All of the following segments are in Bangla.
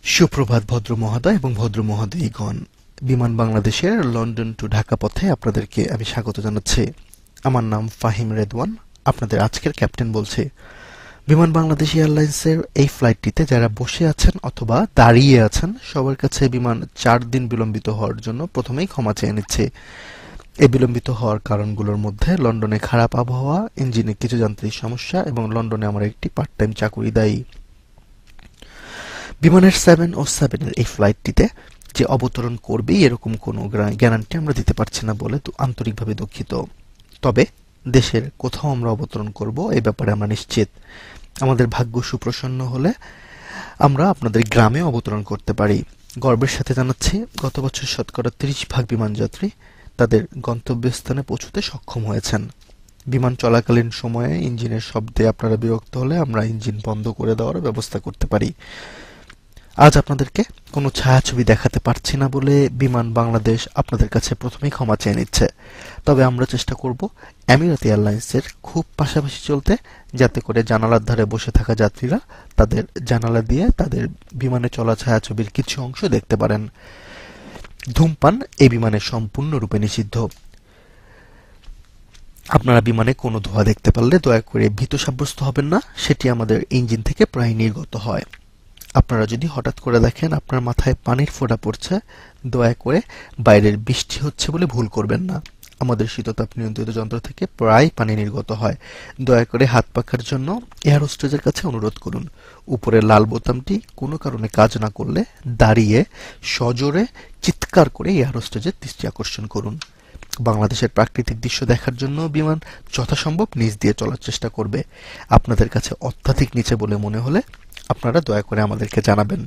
সুপ্রভাত ভদ্র মহোদয় এবং ভদ্র মহোদয়গণ। বিমান বাংলাদেশের লন্ডন টু ঢাকা পথে আপনাদেরকে আমি স্বাগত জানাচ্ছি। আমার নাম ফাহিম রেদওয়ান, আপনাদের আজকের ক্যাপ্টেন বলছি। বিমান বাংলাদেশ এয়ারলাইন্সের এই ফ্লাইটটিতে যারা বসে আছেন অথবা দাঁড়িয়ে আছেন সবার কাছে বিমান 4 দিন বিলম্বিত হওয়ার জন্য প্রথমেই ক্ষমা চেয়ে নিচ্ছে। এই বিলম্বিত হওয়ার কারণগুলোর মধ্যে লন্ডনে খারাপ আবহাওয়া, ইঞ্জিনে কিছু যান্ত্রিক সমস্যা এবং লন্ডনে আমার একটি পার্ট টাইম চাকুরি দায়ী। বিমানের 707 এর এই ফ্লাইটটিতে যে অবতরণ করবে এরকম কোনো গ্যারান্টি আমরা দিতে পারছি না বলে আন্তরিকভাবে দুঃখিত। তবে দেশের কোথাও আমরা অবতরণ করব এই ব্যাপারে আমরা নিশ্চিত। আমাদের ভাগ্য সুপ্রসন্ন হলে আমরা আপনাদের গ্রামে অবতরণ করতে পারি। গর্বের সাথে জানাচ্ছি, গত বছর শতকরা 30% বিমান যাত্রী তাদের গন্তব্যস্থানে পৌঁছতে সক্ষম হয়েছেন। বিমান চলাকালীন সময়ে ইঞ্জিনের শব্দে আপনারা বিরক্ত হলে আমরা ইঞ্জিন বন্ধ করে দেওয়ার ব্যবস্থা করতে পারি। আজ আপনাদেরকে কোনো ছায়াছবি দেখাতে পারছি না বলে বিমান বাংলাদেশ আপনাদের কাছে প্রথমেই ক্ষমা চেয়ে নিচ্ছে। তবে আমরা চেষ্টা করব এমিরাত এয়ারলাইন্সের খুব পাশাপাশি চলতে, যাতে করে জানালার ধারে বসে থাকা যাত্রীরা তাদের জানালা দিয়ে তাদের বিমানে চলা ছায়াছবির কিছু অংশ দেখতে পারেন। ধূমপান এই বিমানে সম্পূর্ণরূপে নিষিদ্ধ। আপনারা বিমানে কোনো ধোঁয়া দেখতে পারলে দয়া করে ভীত সাব্যস্ত হবেন না, সেটি আমাদের ইঞ্জিন থেকে প্রায় নির্গত হয়। আপনারা যদি হঠাৎ করে দেখেন আপনার মাথায় পানির ফোঁটা পড়ছে, দয়া করে বাইরের বৃষ্টি হচ্ছে বলে ভুল করবেন না। আমাদের শীততাপ নিয়ন্ত্রিত যন্ত্র থেকে প্রায় পানি নির্গত হয়। দয়া করে হাত পাখার জন্য এয়ার হোস্টেজের কাছে অনুরোধ করুন। উপরের লাল বোতামটি কোনো কারণে কাজ না করলে দাঁড়িয়ে সজোরে চিৎকার করে এয়ার হোস্টেজের দৃষ্টি আকর্ষণ করুন। বাংলাদেশের প্রাকৃতিক দৃশ্য দেখার জন্য বিমান যথাসম্ভব নিচ দিয়ে চলার চেষ্টা করবে। আপনাদের কাছে অত্যাধিক নিচে বলে মনে হলে আপনারা দয়া করে আমাদেরকে জানাবেন।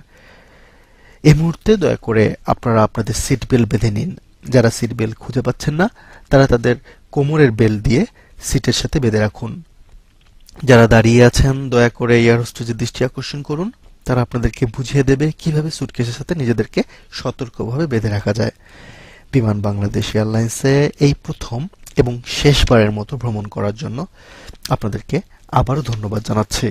এই মুহূর্তে দয়া করে আপনারা আপনাদের সিট বেল্ট বেঁধে নিন। যারা সিট বেল্ট খুঁজে পাচ্ছেন না তারা তাদের কোমরের বেল্ট দিয়ে সিটের সাথে বেঁধে রাখুন। যারা দাঁড়িয়ে আছেন দয়া করে এয়ার হোস্টেজের দৃষ্টি আকর্ষণ করুন। তারা আপনাদেরকে বুঝিয়ে দেবে কিভাবে সুটকেসের সাথে নিজেদেরকে সতর্কভাবে বেঁধে রাখা যায়। বিমান বাংলাদেশ এয়ারলাইন্সে এই প্রথম এবং শেষবারের মতো ভ্রমণ করার জন্য আপনাদেরকে আবারও ধন্যবাদ জানাচ্ছি।